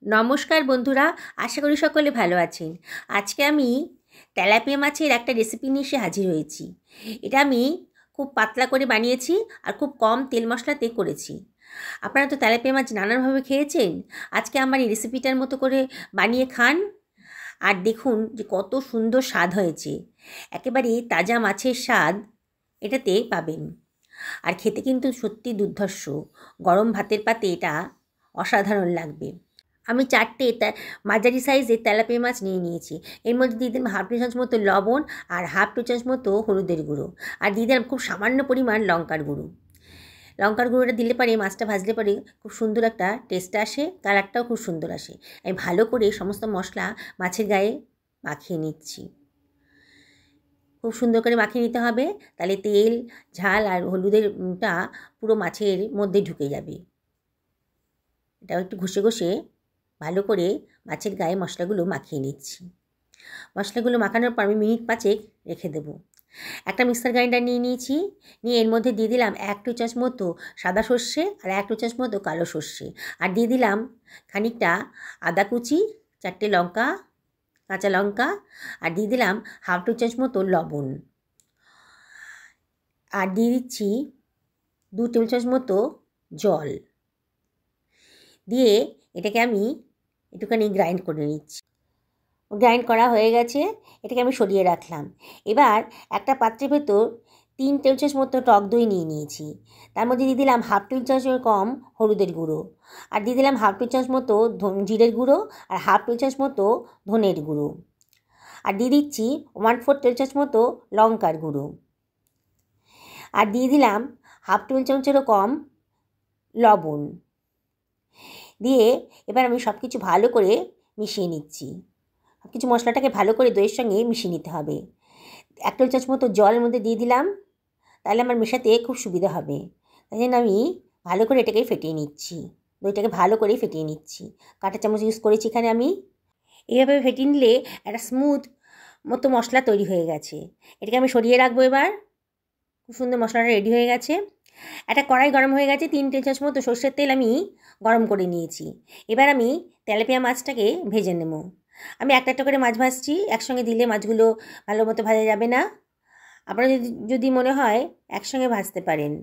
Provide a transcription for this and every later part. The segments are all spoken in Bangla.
নমস্কার বন্ধুরা, আশা করি সকলে ভালো আছেন। আজকে আমি তেলাপিয়া মাছের একটা রেসিপি নিয়ে এসে হাজির হয়েছি। এটা আমি খুব পাতলা করে বানিয়েছি আর খুব কম তেল মশলাতে করেছি। আপনারা তো তেলাপিয়া মাছ নানানভাবে খেয়েছেন। আজকে আমার এই রেসিপিটার মতো করে বানিয়ে খান আর দেখুন যে কত সুন্দর স্বাদ হয়েছে। একেবারে তাজা মাছের স্বাদ এটাতে পাবেন। আর খেতে কিন্তু সত্যি দুর্ধর্ষ। গরম ভাতের পাতে এটা অসাধারণ লাগবে। আমি 4টে মাঝারি সাইজের তেলাপিয়া মাছ নিয়ে নিয়েছি। এর মধ্যে দিয়ে দিলাম হাফ টি চামচ মতো লবণ আর হাফ টি চামচ মতো হলুদের গুঁড়ো, আর দিয়ে দিলাম খুব সামান্য পরিমাণ লঙ্কার গুঁড়ো। লঙ্কার গুঁড়োটা দিলে পরে মাছটা ভাজলে পরে খুব সুন্দর একটা টেস্ট আসে, কালারটাও খুব সুন্দর আসে। আমি ভালো করে সমস্ত মশলা মাছের গায়ে মাখিয়ে নিচ্ছি। খুব সুন্দর করে মাখিয়ে নিতে হবে, তাহলে তেল, ঝাল আর হলুদেরটা পুরো মাছের মধ্যে ঢুকে যাবে। এটাও একটু ঘষে ঘষে ভালো করে মাছের গায়ে মশলাগুলো মাখিয়ে নিচ্ছি। মশলাগুলো মাখানোর পর আমি মিনিট 5 রেখে দেবো। একটা মিক্সার গ্রাইন্ডার নিয়ে নিয়েছি, নিয়ে এর মধ্যে দিয়ে দিলাম 1 টি চামচ মতো সাদা সর্ষে আর 1 টি চামচ মতো কালো সর্ষে, আর দিয়ে দিলাম খানিকটা আদা কুচি, 4টে লঙ্কা, কাঁচা লঙ্কা, আর দিয়ে দিলাম হাফ টি চামচ মতো লবণ, আর দিয়ে দিচ্ছি 2 টেবিল চামচ মতো জল দিয়ে এটাকে আমি একটুখানি গ্রাইন্ড করে নিচ্ছি। গ্রাইন্ড করা হয়ে গেছে, এটাকে আমি সরিয়ে রাখলাম। এবার একটা পাত্রের ভেতর 3 টেবিল চামচ মতো টক দই নিয়ে নিয়েছি। তার মধ্যে দিয়ে দিলাম হাফ টেবিল চামচের কম হলুদের গুঁড়ো, আর দিয়ে দিলাম হাফ টেবিল চামচ মতো জিরের গুঁড়ো, আর হাফ টেবিল চামচ মতো ধনের গুঁড়ো, আর দিয়ে দিচ্ছি 1/4 টেবিল চামচ মতো লঙ্কার গুঁড়ো, আর দিয়ে দিলাম হাফ টেবিল চামচেরও কম লবণ দিয়ে এবার আমি সব কিছু ভালো করে মিশিয়ে নিচ্ছি। সব কিছু মশলাটাকে ভালো করে দইয়ের সঙ্গে মিশিয়ে নিতে হবে। 1 টেবিল চামচ মতো জলের মধ্যে দিয়ে দিলাম, তাহলে আমার মেশাতে খুব সুবিধা হবে। তাই জন্য আমি ভালো করে এটাকে ফেটিয়ে নিচ্ছি, দইটাকে ভালো করে ফেটিয়ে নিচ্ছি। কাঁটা চামচ ইউজ করেছি এখানে আমি। এইভাবে ফেটিয়ে নিলে একটা স্মুথ মতো মশলা তৈরি হয়ে গেছে। এটাকে আমি সরিয়ে রাখবো। এবার খুব সুন্দর মশলাটা রেডি হয়ে গেছে। একটা কড়াই গরম হয়ে গেছে, 3 টেবিল চামচ মতো সর্ষের তেল আমি গরম করে নিয়েছি। এবার আমি তেলাপিয়া মাছটাকে ভেজে নেব। আমি একটা একটা করে মাছ ভাজছি, একসঙ্গে দিলে মাছগুলো ভালো মতো ভাজা যাবে না। আপনারা যদি মনে হয় একসঙ্গে ভাজতে পারেন।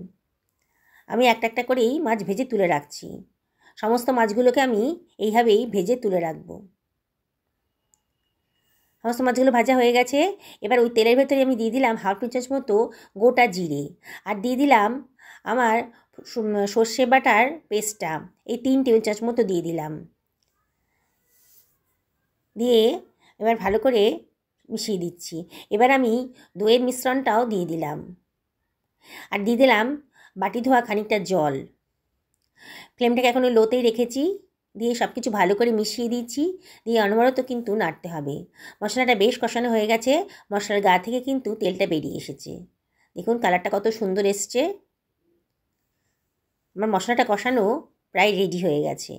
আমি একটা একটা করেই মাছ ভেজে তুলে রাখছি। সমস্ত মাছগুলোকে আমি এইভাবেই ভেজে তুলে রাখব। সমস্ত মাছগুলো ভাজা হয়ে গেছে। এবার ওই তেলের ভেতরে আমি দিয়ে দিলাম হাফ টি চামচ মতো গোটা জিরে, আর দিয়ে দিলাম আমার সর্ষে বাটার পেস্টটা, এই 3 টেবিল চামচ মতো দিয়ে দিলাম। দিয়ে এবার ভালো করে মিশিয়ে দিচ্ছি। এবার আমি দইয়ের মিশ্রণটাও দিয়ে দিলাম, আর দিয়ে দিলাম বাটি ধোয়া খানিকটা জল। ফ্লেমটাকে এখনও লোতেই রেখেছি, দিয়ে সব কিছু ভালো করে মিশিয়ে দিচ্ছি। দিয়ে অনবরত কিন্তু নাড়তে হবে। মশলাটা বেশ কষানো হয়ে গেছে, মশলার গা থেকে কিন্তু তেলটা বেরিয়ে এসেছে। দেখুন কালারটা কত সুন্দর এসছে। আমার মশলাটা কষানো প্রায় রেডি হয়ে গেছে।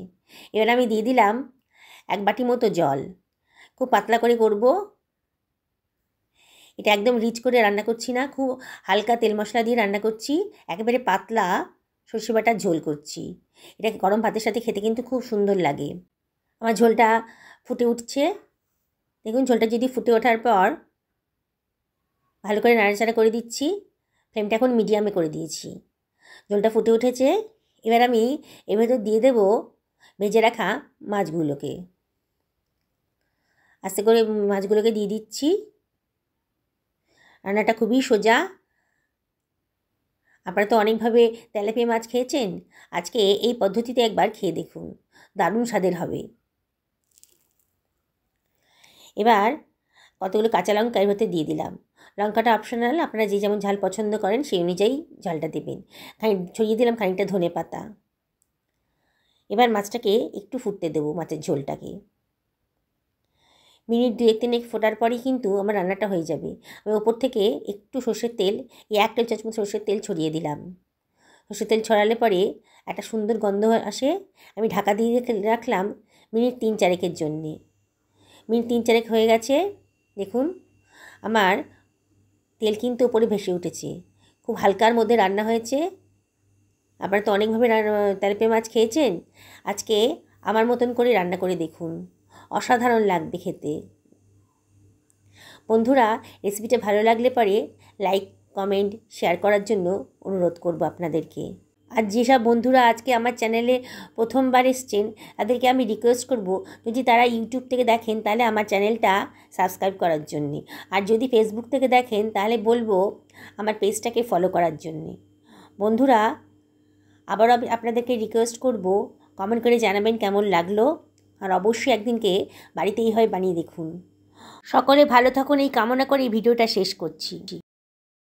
এবার আমি দিয়ে দিলাম 1 বাটি মতো জল। খুব পাতলা করে করব, এটা একদম রিচ করে রান্না করছি না, খুব হালকা তেল মশলা দিয়ে রান্না করছি। একেবারে পাতলা সর্ষে বাটার ঝোল করছি। এটাকে গরম ভাতের সাথে খেতে কিন্তু খুব সুন্দর লাগে। আমার ঝোলটা ফুটে উঠছে। দেখুন ঝোলটা যদি ফুটে ওঠার পর ভালো করে নাড়াচাড়া করে দিচ্ছি। ফ্লেমটা এখন মিডিয়ামে করে দিয়েছি। ঝোলটা ফুটে উঠেছে। এবার আমি এর ভেতর দিয়ে দেব ভেজে রাখা মাছগুলোকে। আস্তে করে মাছগুলোকে দিয়ে দিচ্ছি। রান্নাটা খুবই সোজা। আপনারা তো অনেকভাবে তেলাপিয়া মাছ খেয়েছেন, আজকে এই পদ্ধতিতে একবার খেয়ে দেখুন, দারুণ স্বাদের হবে। এবার কতগুলো কাঁচা লঙ্কা এর ভেতরে দিয়ে দিলাম। লঙ্কাটা অপশনাল, আপনারা যে যেমন ঝাল পছন্দ করেন সেই অনুযায়ী ঝালটা দেবেন। ছড়িয়ে দিলাম খানিকটা ধনে পাতা। এবার মাছটাকে একটু ফুটতে দেবো, মাছের ঝোলটাকে। মিনিট 2-3 ফোটার পরই কিন্তু আমার রান্নাটা হয়ে যাবে। আমি ওপর থেকে একটু সর্ষের তেল, এই 1 টেবিল চামচ সর্ষের তেল ছড়িয়ে দিলাম। সর্ষের তেল ছড়ালে পরে একটা সুন্দর গন্ধ আসে। আমি ঢাকা দিয়ে রাখলাম মিনিট 3-4 জন্যে। মিনিট 3-4 হয়ে গেছে। দেখুন আমার তেল কিন্তু ওপরে ভেসে উঠেছে। খুব হালকার মধ্যে রান্না হয়েছে। আপনারা তো অনেকভাবে তেলাপিয়া মাছ খেয়েছেন, আজকে আমার মতন করে রান্না করে দেখুন, অসাধারণ লাগবে খেতে। বন্ধুরা, রেসিপিটা ভালো লাগলে পরে লাইক, কমেন্ট, শেয়ার করার জন্য অনুরোধ করব আপনাদেরকে। আর যেসব বন্ধুরা আজকে আমার চ্যানেলে প্রথমবার এসছেন তাদেরকে আমি রিকোয়েস্ট করব, যদি তারা ইউটিউব থেকে দেখেন তাহলে আমার চ্যানেলটা সাবস্ক্রাইব করার জন্যে, আর যদি ফেসবুক থেকে দেখেন তাহলে বলবো আমার পেজটাকে ফলো করার জন্যে। বন্ধুরা, আবারও আমি আপনাদেরকে রিকোয়েস্ট করব, কমেন্ট করে জানাবেন কেমন লাগলো, আর অবশ্যই একদিনকে বাড়িতেই হয় বানিয়ে দেখুন। সকলে ভালো থাকুন এই কামনা করে ভিডিওটা শেষ করছি।